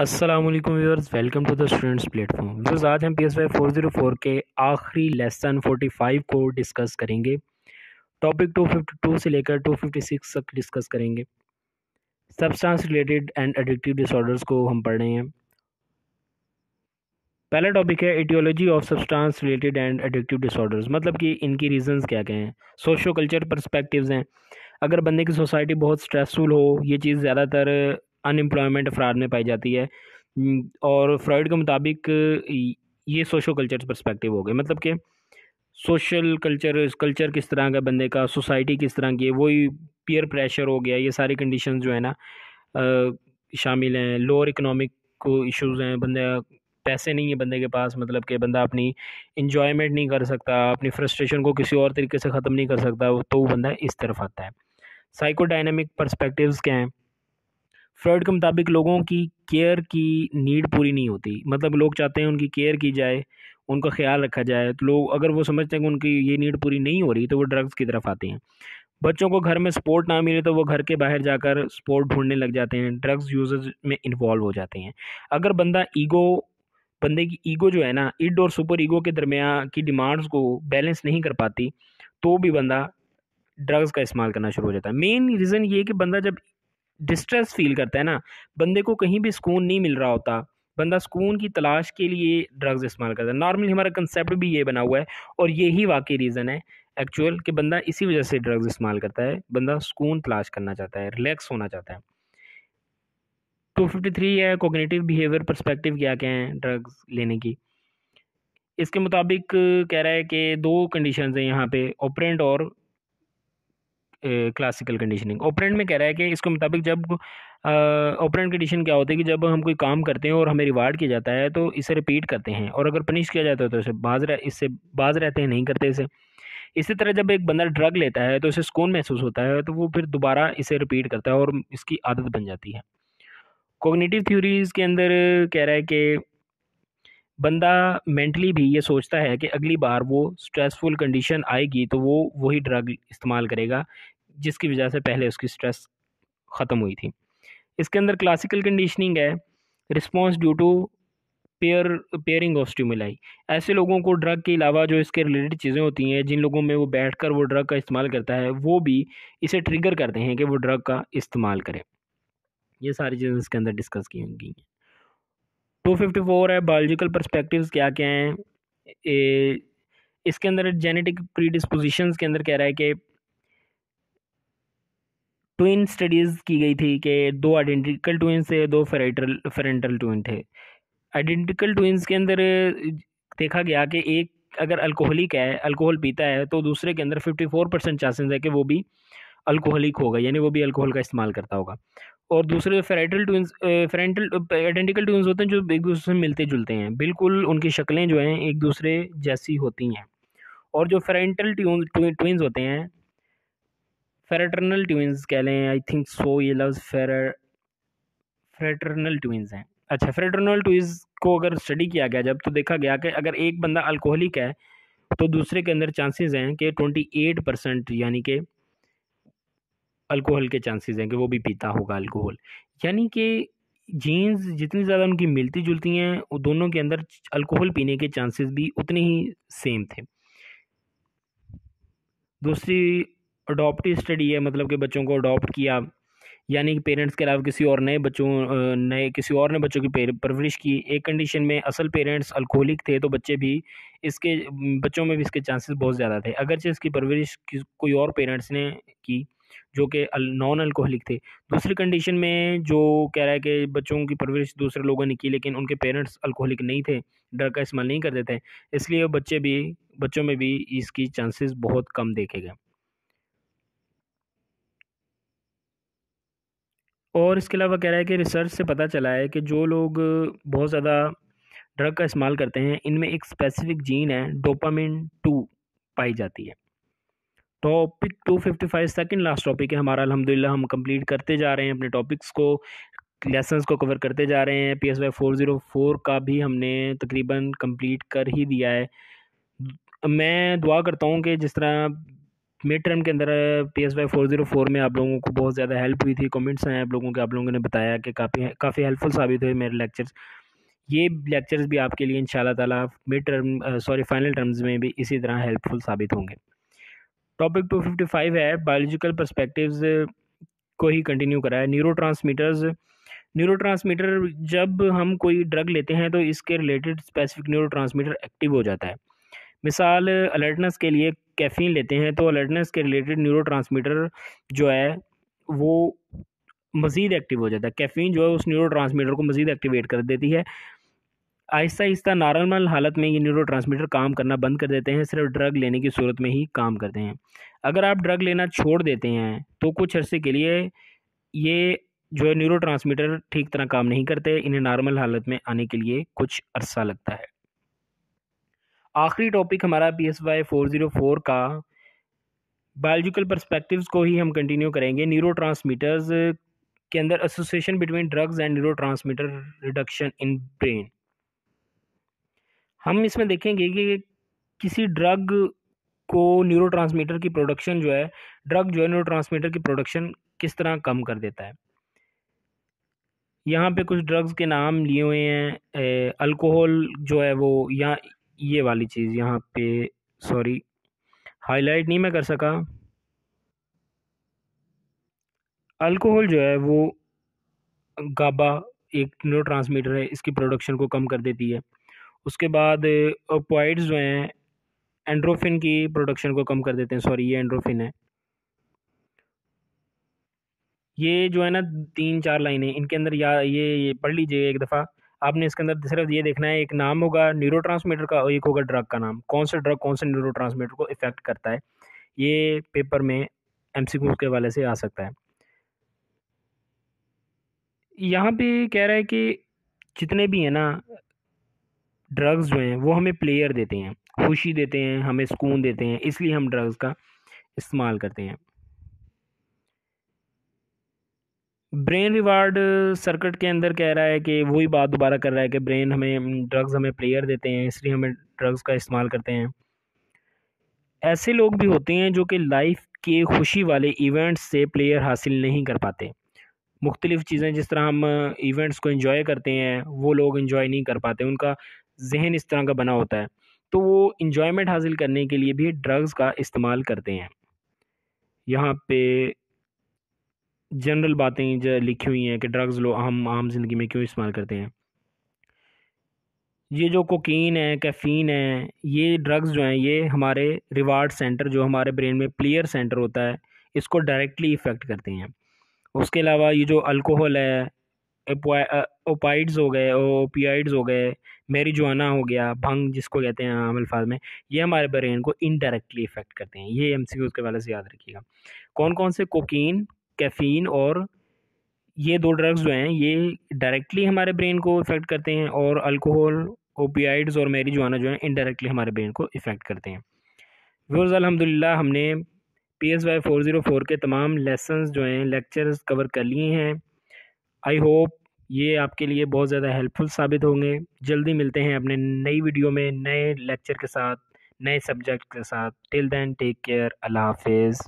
अस्सलाम वालेकुम viewers, welcome to the students platform. Viewers, आज हम PSY 404 के आखिरी लेसन 45 को डिस्कस करेंगे। टॉपिक 252 से लेकर 256 तक डिस्कस करेंगे। Substance related and addictive disorders को हम पढ़ रहे हैं। पहला टॉपिक है aetiology of substance related and addictive disorders, मतलब कि इनकी रीजंस क्या क्या हैं। सोशो कल्चर पर्सपेक्टिव्स हैं। अगर बंदे की सोसाइटी बहुत स्ट्रेसफुल हो, ये चीज़ ज़्यादातर अनएम्प्लॉयमेंट अफराद में पाई जाती है। और फ्रॉइड के मुताबिक ये सोशो कल्चर पर्सपेक्टिव हो गए, मतलब कि सोशल कल्चर कल्चर किस तरह का बंदे का, सोसाइटी किस तरह की है, वही पीयर प्रेशर हो गया, ये सारी कंडीशन जो है ना शामिल हैं। लोअर इकोनॉमिक को इश्यूज़ हैं, बंदे पैसे नहीं है बंदे के पास, मतलब कि बंदा अपनी इंजॉयमेंट नहीं कर सकता, अपनी फ्रस्ट्रेशन को किसी और तरीके से ख़त्म नहीं कर सकता, तो वो बंदा इस तरफ आता है। साइकोडायनामिक पर्सपेक्टिव्स क्या हैं। फ्रॉइड के मुताबिक लोगों की केयर की नीड पूरी नहीं होती, मतलब लोग चाहते हैं उनकी केयर की जाए, उनका ख्याल रखा जाए, तो लोग अगर वो समझते हैं कि उनकी ये नीड पूरी नहीं हो रही तो वो ड्रग्स की तरफ आते हैं। बच्चों को घर में सपोर्ट ना मिले तो वो घर के बाहर जाकर सपोर्ट ढूंढने लग जाते हैं, ड्रग्स यूजेज में इन्वॉल्व हो जाते हैं। अगर बंदे की ईगो जो है ना, इड और सुपर ईगो के दरमियान की डिमांड्स को बैलेंस नहीं कर पाती, तो भी बंदा ड्रग्स का इस्तेमाल करना शुरू हो जाता है। मेन रीज़न ये है कि बंदा जब डिस्ट्रेस फील करता है ना, बंदे को कहीं भी सुकून नहीं मिल रहा होता, बंदा सुकून की तलाश के लिए ड्रग्स इस्तेमाल करता है। नॉर्मली हमारा कंसेप्ट भी ये बना हुआ है, और यही वाकई रीज़न है एक्चुअल कि बंदा इसी वजह से ड्रग्स इस्तेमाल करता है। बंदा सुकून तलाश करना चाहता है, रिलैक्स होना चाहता है। 253 है कोग्निटिव बिहेवियर पर्सपेक्टिव क्या क्या है ड्रग्स लेने की। इसके मुताबिक कह रहा है कि दो कंडीशंस हैं यहाँ पे, ऑपरेंट और क्लासिकल कंडीशनिंग। ऑपरेंट में कह रहा है कि इसके मुताबिक जब ऑपरेंट कंडीशन क्या होती है कि जब हम कोई काम करते हैं और हमें रिवार्ड किया जाता है तो इसे रिपीट करते हैं, और अगर पनिश किया जाता है तो इससे बाज रहते हैं, नहीं करते इसे। इसी तरह जब एक बंदा ड्रग लेता है तो इसे सुकून महसूस होता है, तो वो फिर दोबारा इसे रिपीट करता है और इसकी आदत बन जाती है। कॉग्निटिव थ्योरीज के अंदर कह रहा है कि बंदा मेंटली भी ये सोचता है कि अगली बार वो स्ट्रेसफुल कंडीशन आएगी तो वो वही ड्रग इस्तेमाल करेगा जिसकी वजह से पहले उसकी स्ट्रेस ख़त्म हुई थी। इसके अंदर क्लासिकल कंडीशनिंग है, response due to pairing of stimuli. ऐसे लोगों को ड्रग के अलावा जो इसके रिलेटेड चीज़ें होती हैं, जिन लोगों में वो बैठकर वो ड्रग का इस्तेमाल करता है, वो भी इसे ट्रिगर करते हैं कि वो ड्रग का इस्तेमाल करें। ये सारी चीज़ें इसके अंदर डिस्कस की गई हैं। 254 है बायोलॉजिकल पर्सपेक्टिव्स क्या क्या हैं। इसके अंदर जेनेटिक प्रीडिस्पोजिशंस के अंदर कह रहा है कि ट्विन स्टडीज़ की गई थी कि दो आइडेंटिकल ट्विंस थे, दो फेरेंटल ट्विन थे। आइडेंटिकल ट्विंस के अंदर देखा गया कि एक अगर अल्कोहलिक है, अल्कोहल पीता है, तो दूसरे के अंदर 54% चांसेस है कि वो भी अल्कोहलिक होगा, यानी वो भी अल्कोहल का इस्तेमाल करता होगा। और दूसरे फेरेंटल आइडेंटिकल ट्विंस होते हैं जो एक दूसरे से मिलते जुलते हैं, बिल्कुल उनकी शक्लें जो हैं एक दूसरे जैसी होती हैं। और जो फेरेंटल ट्विंस होते हैं, फेरेटर्नल ट्विंस कह लें, आई थिंक सो, ये लफ्ज़ फ्रेटर्नल ट्विंस हैं। अच्छा, फ्रेटर्नल ट्विंस को अगर स्टडी किया गया जब, तो देखा गया कि अगर एक बंदा अल्कोहलिक है तो दूसरे के अंदर चांसेस हैं कि 28%, यानी कि अल्कोहल के चांसेस हैं कि वो भी पीता होगा अल्कोहल। यानी कि जीन्स जितनी ज़्यादा उनकी मिलती जुलती हैं, वो दोनों के अंदर अल्कोहल पीने के चांसेस भी उतने ही सेम थे। दूसरी अडॉप्टिव स्टडी है, मतलब कि बच्चों को अडॉप्ट किया, यानी कि पेरेंट्स के अलावा किसी और नए किसी और ने बच्चों की परवरिश की। एक कंडीशन में असल पेरेंट्स अल्कोहलिक थे तो इसके बच्चों में भी इसके चांसेस बहुत ज़्यादा थे, अगरचे इसकी परवरिश कोई और पेरेंट्स ने की जो कि नॉन अल्कोहलिक थे। दूसरी कंडीशन में जो कह रहा है कि बच्चों की परवरिश दूसरे लोगों ने की लेकिन उनके पेरेंट्स अल्कोहलिक नहीं थे, ड्रग का इस्तेमाल नहीं करते थे, इसलिए बच्चों में भी इसकी चांसेस बहुत कम देखे गए। और इसके अलावा कह रहा है कि रिसर्च से पता चला है कि जो लोग बहुत ज़्यादा ड्रग का इस्तेमाल करते हैं, इनमें एक स्पेसिफिक जीन है डोपामिन 2 पाई जाती है। टॉपिक 255 सेकंड लास्ट टॉपिक है हमारा। अल्हम्दुलिल्लाह हम कंप्लीट करते जा रहे हैं अपने टॉपिक्स को, लेसन्स को कवर करते जा रहे हैं। PSY 404 का भी हमने तकरीबन कंप्लीट कर ही दिया है। मैं दुआ करता हूँ कि जिस तरह मिड टर्म के अंदर PSY 404 में आप लोगों को बहुत ज़्यादा हेल्प हुई थी। कमेंट्स हैं आप लोगों के, आप लोगों ने बताया कि काफ़ी हेल्पफुल साबित हुए मेरे लेक्चर्स। ये लेक्चर्स भी आपके लिए इंशाल्लाह ताला फाइनल टर्म्स में भी इसी तरह हेल्पफुल साबित होंगे। टॉपिक 255 है बायोलॉजिकल पर्सपेक्टिव्स को ही कंटिन्यू करा है। न्यूरोट्रांसमीटर जब हम कोई ड्रग लेते हैं तो इसके रिलेटेड स्पेसिफिक न्यूरोट्रांसमीटर एक्टिव हो जाता है। मिसाल अलर्टनेस के लिए कैफ़ीन लेते हैं तो अलर्टनेस के रिलेटेड न्यूरोट्रांसमीटर जो है वो मज़ीद एक्टिव हो जाता है। कैफ़ीन जो है उस न्यूरोट्रांसमीटर को मज़ीद एक्टिवेट कर देती है। आहिस्ता आहिस्ता नॉर्मल हालत में ये न्यूरोट्रांसमीटर काम करना बंद कर देते हैं, सिर्फ ड्रग लेने की सूरत में ही काम करते हैं। अगर आप ड्रग लेना छोड़ देते हैं तो कुछ अरसे के लिए ये जो है न्यूरोट्रांसमीटर ठीक तरह काम नहीं करते, इन्हें नॉर्मल हालत में आने के लिए कुछ अरसा लगता है। आखिरी टॉपिक हमारा PSY 404 का बायोलॉजिकल पर्सपेक्टिव्स को ही हम कंटिन्यू करेंगे। न्यूरोट्रांसमीटर्स के अंदर association between drugs and neurotransmitter reduction in brain. हम इसमें देखेंगे कि किसी ड्रग को न्यूरोट्रांसमीटर की प्रोडक्शन जो है ड्रग जो है न्यूरोट्रांसमीटर की प्रोडक्शन किस तरह कम कर देता है। यहाँ पे कुछ ड्रग्स के नाम लिए हुए हैं। अल्कोहल जो है वो, या ये वाली चीज़ यहाँ पे सॉरी हाईलाइट नहीं मैं कर सका। अल्कोहल जो है वो गाबा एक न्यूरोट्रांसमीटर है, इसकी प्रोडक्शन को कम कर देती है। उसके बाद ओपियाइड्स जो हैं एंड्रोफिन की प्रोडक्शन को कम कर देते हैं। सॉरी, ये एंड्रोफिन है। ये जो है ना 3-4 लाइनें इनके अंदर, या ये पढ़ लीजिए एक दफ़ा। आपने इसके अंदर सिर्फ ये देखना है, एक नाम होगा न्यूरोट्रांसमीटर का और एक होगा ड्रग का नाम। कौन सा ड्रग कौन से न्यूरोट्रांसमीटर को इफ़ेक्ट करता है, ये पेपर में MCQ के वाले से आ सकता है। यहाँ पे कह रहा है कि जितने भी हैं ना ड्रग्स जो हैं वो हमें प्लेयर देते हैं, खुशी देते हैं, हमें सुकून देते हैं, इसलिए हम ड्रग्स का इस्तेमाल करते हैं। ब्रेन रिवार्ड सर्किट के अंदर कह रहा है कि वही बात दोबारा कर रहा है कि ब्रेन हमें ड्रग्स हमें प्लेयर देते हैं, इसलिए हमें ड्रग्स का इस्तेमाल करते हैं। ऐसे लोग भी होते हैं जो कि लाइफ के खुशी वाले इवेंट्स से प्लेयर हासिल नहीं कर पाते। मुख्तलिफ़ चीज़ें जिस तरह हम इवेंट्स को एंजॉय करते हैं वो लोग एंजॉय नहीं कर पाते, उनका जहन इस तरह का बना होता है, तो वो इंजॉयमेंट हासिल करने के लिए भी ड्रग्स का इस्तेमाल करते हैं। यहाँ पे जनरल बातें जो लिखी हुई हैं कि ड्रग्स लो हम आम ज़िंदगी में क्यों इस्तेमाल करते हैं। ये जो कोकीन है, कैफ़ीन है, ये ड्रग्स जो हैं ये हमारे रिवार्ड सेंटर जो हमारे ब्रेन में प्लेयर सेंटर होता है इसको डायरेक्टली इफ़ेक्ट करते हैं। उसके अलावा ये जो अल्कोहल है, ओपाइड्स हो गए, ओपियाइड्स हो गए, मैरिजुआना हो गया, भंग जिसको कहते हैं आम अल्फाज में, ये हमारे ब्रेन को इनडायरेक्टली इफ़ेक्ट करते हैं। ये MCQ के वाले से याद रखिएगा। कौन कौन से? कोकीन, कैफ़ीन और ये 2 ड्रग्स जो हैं ये डायरेक्टली हमारे ब्रेन को इफ़ेक्ट करते हैं, और अल्कोहल, ओपियाइड्स और मैरिजुआना जो है इनडायरेक्टली हमारे ब्रेन को इफ़ेक्ट करते हैं। व्यूअर्स, अल्हम्दुलिल्लाह हमने PSY 404 के तमाम लेसन्स जो हैं लेक्चर्स कवर कर लिए हैं। आई होप ये आपके लिए बहुत ज़्यादा हेल्पफुल साबित होंगे। जल्दी मिलते हैं अपने नई वीडियो में नए लेक्चर के साथ, नए सब्जेक्ट के साथ। टिल देन टेक केयर, अल्लाह हाफिज़।